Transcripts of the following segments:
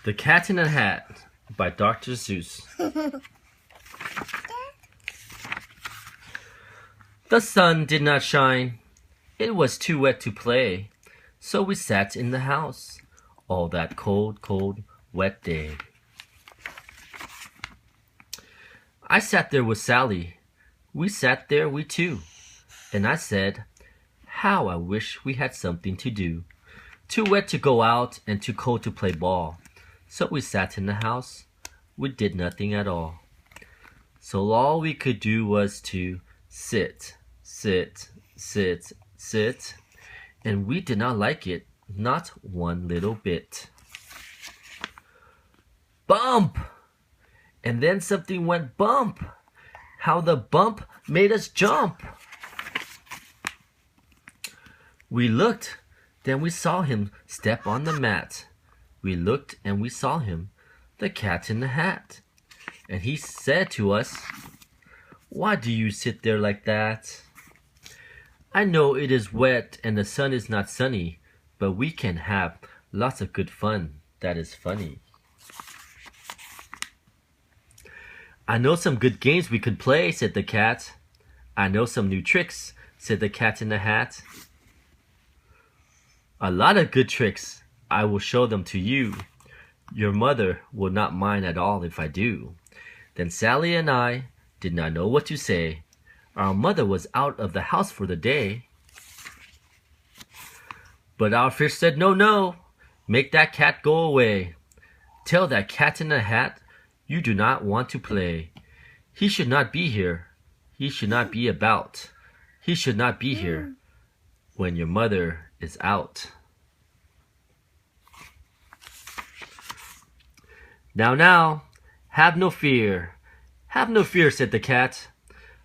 The Cat in the Hat by Dr. Seuss. The sun did not shine. It was too wet to play. So we sat in the house all that cold, cold, wet day. I sat there with Sally. We sat there, we two. And I said, how I wish we had something to do. Too wet to go out and too cold to play ball. So we sat in the house. We did nothing at all. So all we could do was to sit, sit, sit, sit. And we did not like it, not one little bit. Bump! And then something went bump. How the bump made us jump. We looked, then we saw him step on the mat. We looked and we saw him, the Cat in the Hat. And he said to us, why do you sit there like that? I know it is wet and the sun is not sunny, but we can have lots of good fun that is funny. I know some good games we could play, said the cat. I know some new tricks, said the Cat in the Hat. A lot of good tricks. I will show them to you. Your mother will not mind at all if I do. Then Sally and I did not know what to say. Our mother was out of the house for the day. But our fish said, no, no, make that cat go away. Tell that Cat in the Hat you do not want to play. He should not be here. He should not be about. He should not be here when your mother is out. Now, have no fear. Have no fear, said the cat.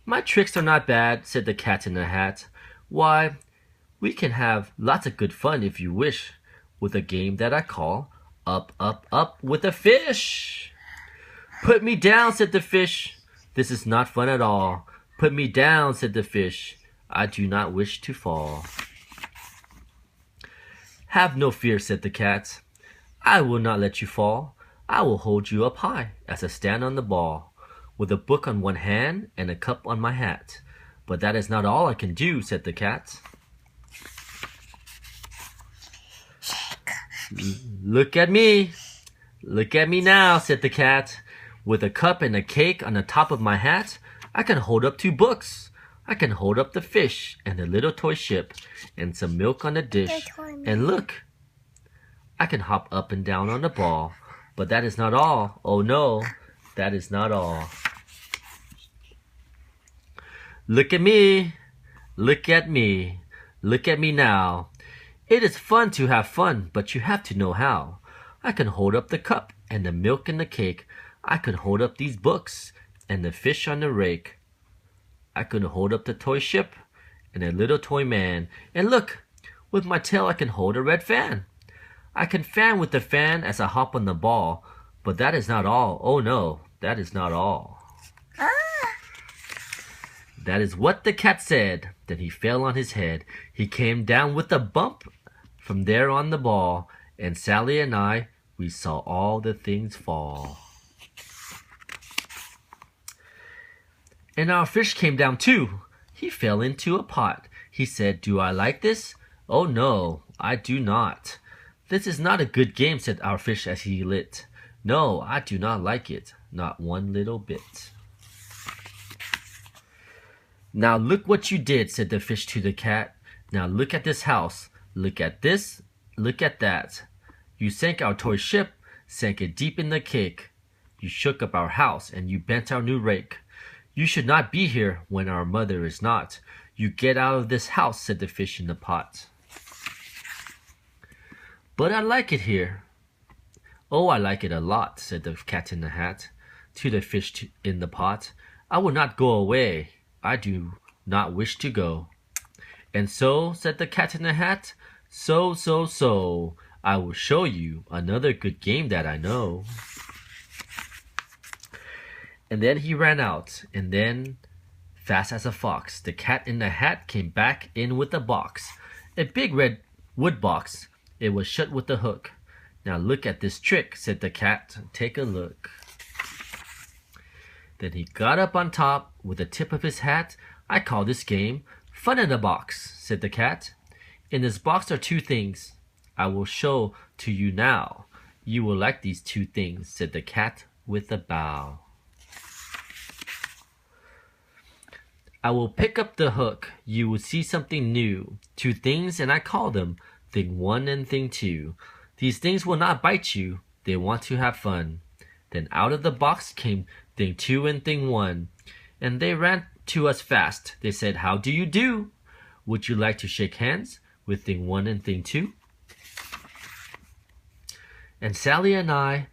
My tricks are not bad, said the Cat in the Hat. Why, we can have lots of good fun if you wish, with a game that I call Up, Up, Up with a Fish. Put me down, said the fish. This is not fun at all. Put me down, said the fish. I do not wish to fall. Have no fear, said the cat. I will not let you fall. I will hold you up high as I stand on the ball, with a book on one hand and a cup on my hat. But that is not all I can do, said the cat. Look at me. Look at me now, said the cat. With a cup and a cake on the top of my hat, I can hold up 2 books. I can hold up the fish and the little toy ship and some milk on the dish. And look, I can hop up and down on the ball. But that is not all. Oh no, that is not all. Look at me. Look at me. Look at me now. It is fun to have fun, but you have to know how. I can hold up the cup and the milk and the cake. I can hold up these books and the fish on the rake. I can hold up the toy ship and a little toy man. And look, with my tail I can hold a red fan. I can fan with the fan as I hop on the ball. But that is not all. Oh no, that is not all. That is what the cat said. Then he fell on his head. He came down with a bump from there on the ball. And Sally and I, we saw all the things fall. And our fish came down too. He fell into a pot. He said, do I like this? Oh no, I do not. This is not a good game, said our fish as he lit. No, I do not like it, not one little bit. Now look what you did, said the fish to the cat. Now look at this house. Look at this. Look at that. You sank our toy ship, sank it deep in the cake. You shook up our house and you bent our new rake. You should not be here when our mother is not. You get out of this house, said the fish in the pot. But I like it here. Oh, I like it a lot, said the Cat in the Hat to the fish in the pot. I will not go away. I do not wish to go. And so, said the Cat in the Hat, so, I will show you another good game that I know. And then he ran out, and then, fast as a fox, the Cat in the Hat came back in with a box, a big red wood box. It was shut with a hook. Now look at this trick, said the cat. Take a look. Then he got up on top with the tip of his hat. I call this game Fun in a Box, said the cat. In this box are two things I will show to you now. You will like these two things, said the cat with a bow. I will pick up the hook. You will see something new. Two things, and I call them Thing 1 and Thing 2. These things will not bite you. They want to have fun. Then out of the box came Thing 2 and Thing 1. And they ran to us fast. They said, how do you do? Would you like to shake hands with Thing 1 and Thing 2? And Sally and I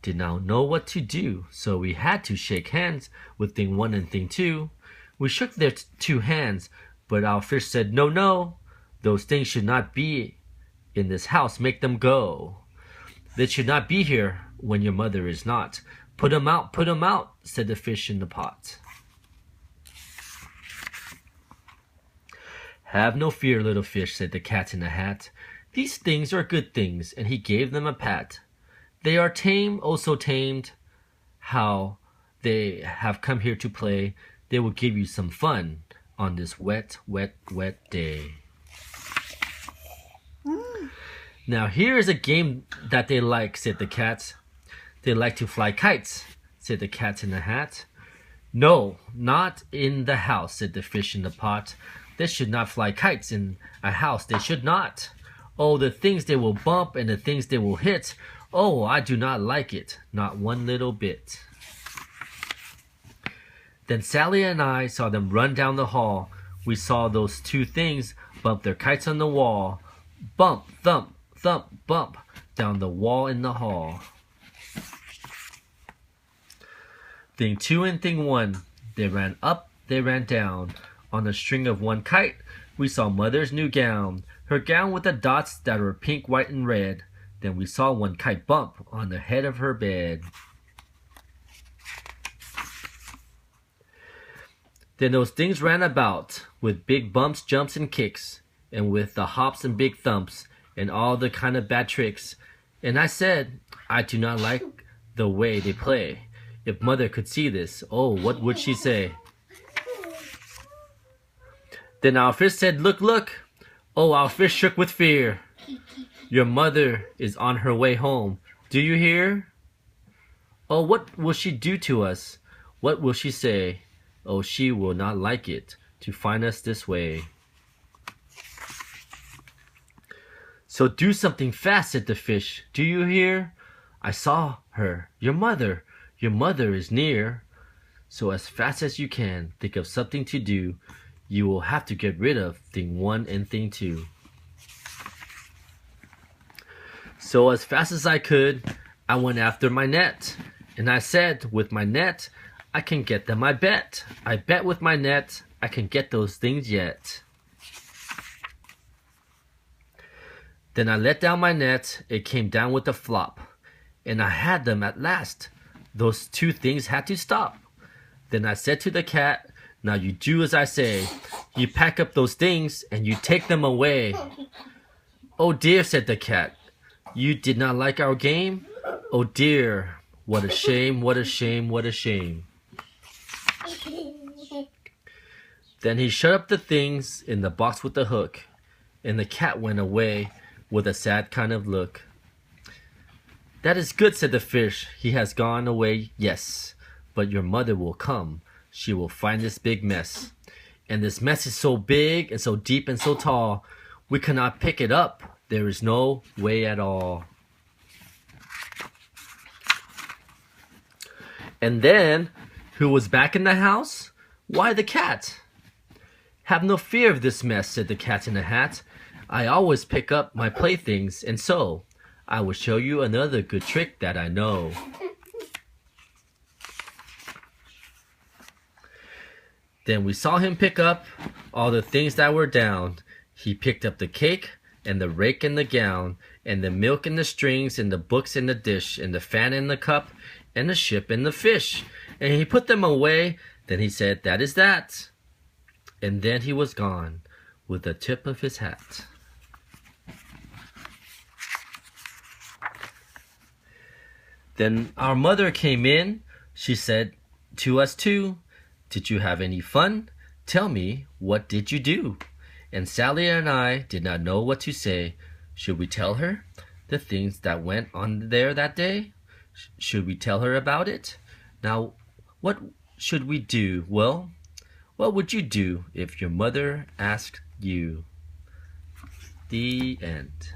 did not know what to do, so we had to shake hands with Thing 1 and Thing 2. We shook their two hands, but our fish said, no, no, those things should not be in this house. Make them go. They should not be here when your mother is not. Put 'em out, said the fish in the pot. Have no fear, little fish, said the cat in the hat. These things are good things, and he gave them a pat. They are tame, oh so tamed. How they have come here to play. They will give you some fun on this wet, wet, wet day. Now here is a game that they like, said the cat. They like to fly kites, said the cat in the hat. No, not in the house, said the fish in the pot. They should not fly kites in a house, they should not. Oh, the things they will bump and the things they will hit. Oh, I do not like it, not one little bit. Then Sally and I saw them run down the hall. We saw those two things bump their kites on the wall. Bump, thump, thump, bump, down the wall in the hall. Thing 2 and Thing 1, they ran up, they ran down. On the string of one kite, we saw Mother's new gown. Her gown with the dots that were pink, white, and red. Then we saw one kite bump on the head of her bed. Then those things ran about with big bumps, jumps, and kicks, and with the hops and big thumps, and all the kind of bad tricks. And I said, I do not like the way they play. If Mother could see this, oh, what would she say? Then our fish said, look, look. Oh, our fish shook with fear. Your mother is on her way home. Do you hear? Oh, what will she do to us? What will she say? Oh, she will not like it to find us this way. So do something fast, said the fish. Do you hear? I saw her. Your mother is near. So as fast as you can, think of something to do. You will have to get rid of Thing 1 and Thing 2. So as fast as I could, I went after my net. And I said, with my net, I can get them, I bet. I bet with my net, I can get those things yet. Then I let down my net, it came down with a flop. And I had them at last. Those two things had to stop. Then I said to the cat, now you do as I say. You pack up those things and you take them away. Oh dear, said the cat. You did not like our game? Oh dear, what a shame, what a shame, what a shame. Then he shut up the things in the box with the hook, and the cat went away with a sad kind of look. That is good, said the fish. He has gone away, yes. But your mother will come. She will find this big mess. And this mess is so big and so deep and so tall, we cannot pick it up. There is no way at all. And then, who was back in the house? Why, the cat. Have no fear of this mess, said the cat in the hat. I always pick up my playthings, and so I will show you another good trick that I know. Then we saw him pick up all the things that were down. He picked up the cake, and the rake and the gown, and the milk and the strings, and the books and the dish, and the fan and the cup, and the ship and the fish. And he put them away. Then he said, that is that. And then he was gone with the tip of his hat. Then our mother came in. She said to us too, "Did you have any fun? Tell me, what did you do?" And Sally and I did not know what to say. Should we tell her the things that went on there that day? Should we tell her about it? Now, what should we do? Well, what would you do if your mother asked you? The end.